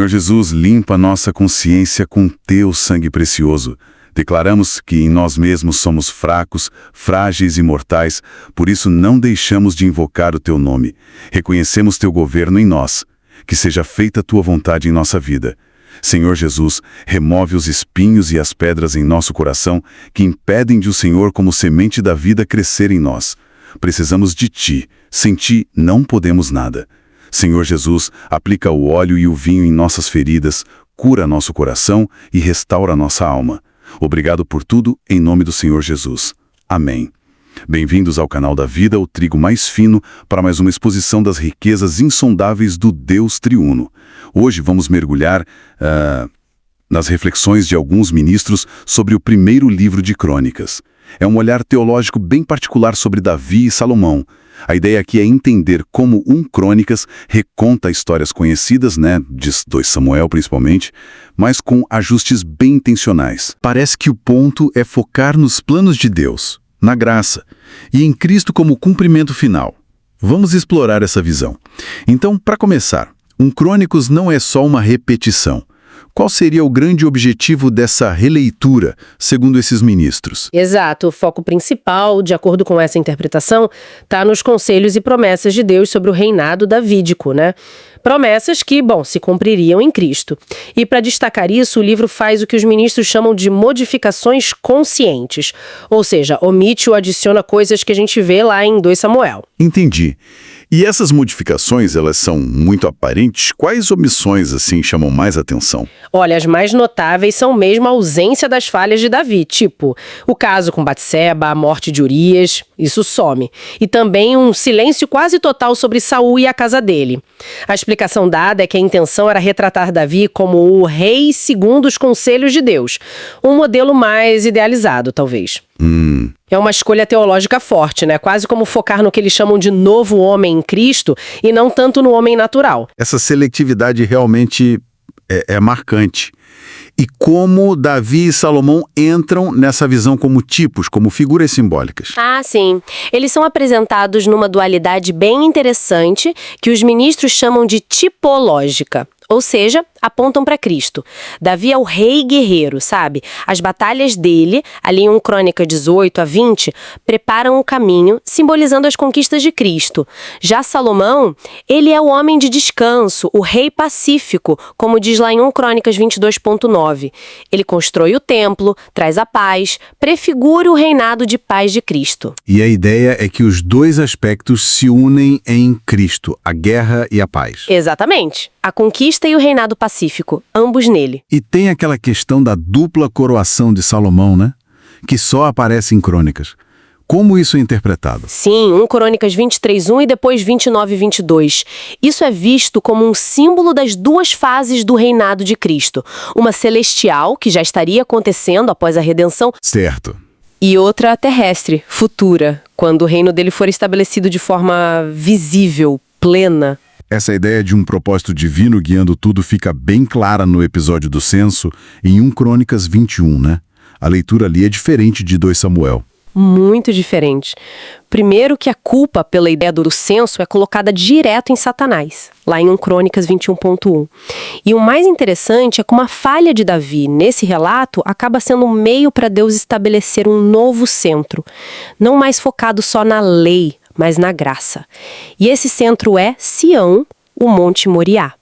Senhor Jesus, limpa nossa consciência com teu sangue precioso. Declaramos que em nós mesmos somos fracos, frágeis e mortais, por isso não deixamos de invocar o teu nome. Reconhecemos teu governo em nós. Que seja feita a tua vontade em nossa vida. Senhor Jesus, remove os espinhos e as pedras em nosso coração que impedem de o Senhor como semente da vida crescer em nós. Precisamos de ti. Sem ti não podemos nada. Senhor Jesus, aplica o óleo e o vinho em nossas feridas, cura nosso coração e restaura nossa alma. Obrigado por tudo, em nome do Senhor Jesus. Amém. Bem-vindos ao canal da Vida, o trigo mais fino, para mais uma exposição das riquezas insondáveis do Deus triuno. Hoje vamos mergulhar nas reflexões de alguns ministros sobre o primeiro livro de Crônicas. É um olhar teológico bem particular sobre Davi e Salomão. A ideia aqui é entender como Crônicas reconta histórias conhecidas, de 2 Samuel principalmente, mas com ajustes bem intencionais. Parece que o ponto é focar nos planos de Deus, na graça, e em Cristo como cumprimento final. Vamos explorar essa visão. Então, para começar, Crônicos não é só uma repetição. Qual seria o grande objetivo dessa releitura, segundo esses ministros? Exato. O foco principal, de acordo com essa interpretação, está nos conselhos e promessas de Deus sobre o reinado davídico, Promessas que, se cumpririam em Cristo. E para destacar isso, o livro faz o que os ministros chamam de modificações conscientes. Ou seja, omite ou adiciona coisas que a gente vê lá em 2 Samuel. Entendi. E essas modificações, elas são muito aparentes? Quais omissões, chamam mais atenção? Olha, as mais notáveis são mesmo a ausência das falhas de Davi, tipo o caso com Batseba, a morte de Urias, isso some. E também um silêncio quase total sobre Saul e a casa dele. A explicação dada é que a intenção era retratar Davi como o rei segundo os conselhos de Deus. Um modelo mais idealizado, talvez. É uma escolha teológica forte, Quase como focar no que eles chamam de novo homem em Cristo e não tanto no homem natural. Essa seletividade realmente é marcante. E como Davi e Salomão entram nessa visão como tipos, como figuras simbólicas? Ah, sim. Eles são apresentados numa dualidade bem interessante que os ministros chamam de tipológica. Ou seja, apontam para Cristo. Davi é o rei guerreiro, sabe? As batalhas dele, ali em 1 Crônica 18 a 20, preparam o caminho, simbolizando as conquistas de Cristo. Já Salomão, ele é o homem de descanso, o rei pacífico, como diz lá em 1 Crônicas 22.9. Ele constrói o templo, traz a paz, prefigura o reinado de paz de Cristo. E a ideia é que os dois aspectos se unem em Cristo, a guerra e a paz. Exatamente. A conquista e o reinado pacífico, ambos nele. E tem aquela questão da dupla coroação de Salomão, que só aparece em Crônicas. Como isso é interpretado? Sim, 1 Crônicas 23.1 e depois 29.22. Isso é visto como um símbolo das duas fases do reinado de Cristo. Uma celestial, que já estaria acontecendo após a redenção. Certo. E outra terrestre, futura, quando o reino dele for estabelecido de forma visível, plena. Essa ideia de um propósito divino guiando tudo fica bem clara no episódio do censo, em 1 Crônicas 21, A leitura ali é diferente de 2 Samuel. Muito diferente. Primeiro que a culpa pela ideia do censo é colocada direto em Satanás, lá em 1 Crônicas 21.1. E o mais interessante é como a falha de Davi, nesse relato, acaba sendo um meio para Deus estabelecer um novo centro, não mais focado só na lei, mas na graça. E esse centro é Sião, o Monte Moriá.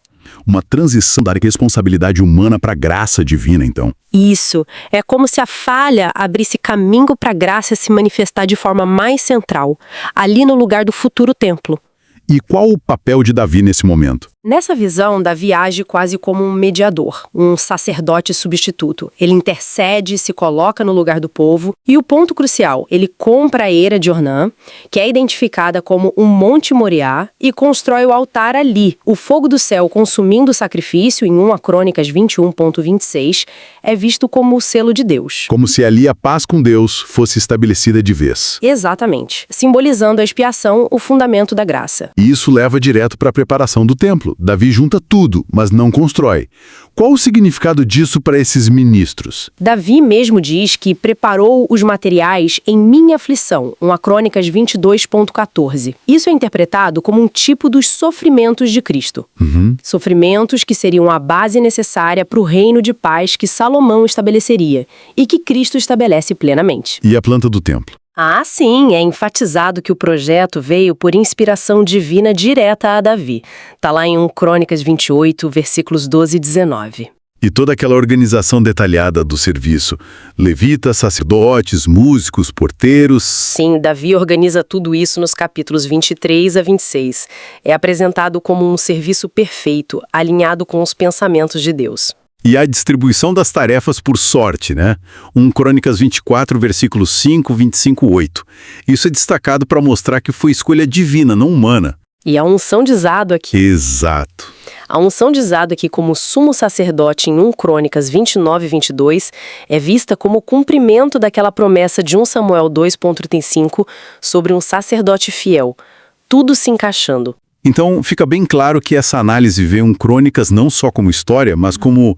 Uma transição da responsabilidade humana para a graça divina, então. Isso. É como se a falha abrisse caminho para a graça se manifestar de forma mais central, ali no lugar do futuro templo. E qual o papel de Davi nesse momento? Nessa visão, Davi age quase como um mediador, um sacerdote substituto. Ele intercede, se coloca no lugar do povo. E o ponto crucial, ele compra a eira de Ornã, que é identificada como um Monte Moriá, e constrói o altar ali. O fogo do céu consumindo o sacrifício, em 1 Crônicas 21.26, é visto como o selo de Deus. Como se ali a paz com Deus fosse estabelecida de vez. Exatamente. Simbolizando a expiação, o fundamento da graça. E isso leva direto para a preparação do templo. Davi junta tudo, mas não constrói. Qual o significado disso para esses ministros? Davi mesmo diz que preparou os materiais em minha aflição, 1 Crônicas 22.14. Isso é interpretado como um tipo dos sofrimentos de Cristo. Sofrimentos que seriam a base necessária para o reino de paz que Salomão estabeleceria e que Cristo estabelece plenamente. E a planta do templo? Ah, sim, é enfatizado que o projeto veio por inspiração divina direta a Davi. Está lá em 1 Crônicas 28, versículos 12 e 19. E toda aquela organização detalhada do serviço. Levitas, sacerdotes, músicos, porteiros. Sim, Davi organiza tudo isso nos capítulos 23 a 26. É apresentado como um serviço perfeito, alinhado com os pensamentos de Deus. E a distribuição das tarefas por sorte, né? 1 Crônicas 24, versículos 5, 25, 8. Isso é destacado para mostrar que foi escolha divina, não humana. E a unção de Zado aqui. Exato. A unção de Zado aqui como sumo sacerdote em 1 Crônicas 29 e 22 é vista como o cumprimento daquela promessa de 1 Samuel 2.35 sobre um sacerdote fiel. Tudo se encaixando. Então, fica bem claro que essa análise vê 1 Crônicas não só como história, mas como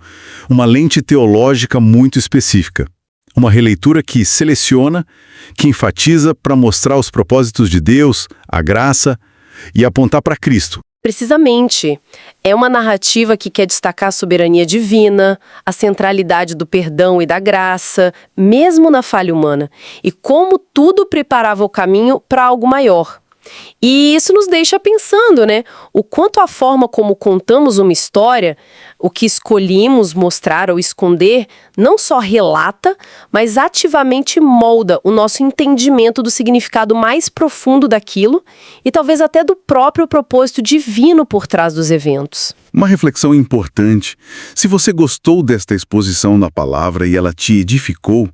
uma lente teológica muito específica. Uma releitura que seleciona, que enfatiza para mostrar os propósitos de Deus, a graça e apontar para Cristo. Precisamente. É uma narrativa que quer destacar a soberania divina, a centralidade do perdão e da graça, mesmo na falha humana, e como tudo preparava o caminho para algo maior. E isso nos deixa pensando, né? O quanto a forma como contamos uma história, o que escolhemos mostrar ou esconder, não só relata, mas ativamente molda o nosso entendimento do significado mais profundo daquilo e talvez até do próprio propósito divino por trás dos eventos. Uma reflexão importante. Se você gostou desta exposição na palavra e ela te edificou,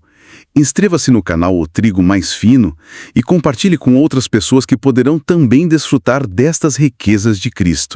inscreva-se no canal O Trigo Mais Fino e compartilhe com outras pessoas que poderão também desfrutar destas riquezas de Cristo.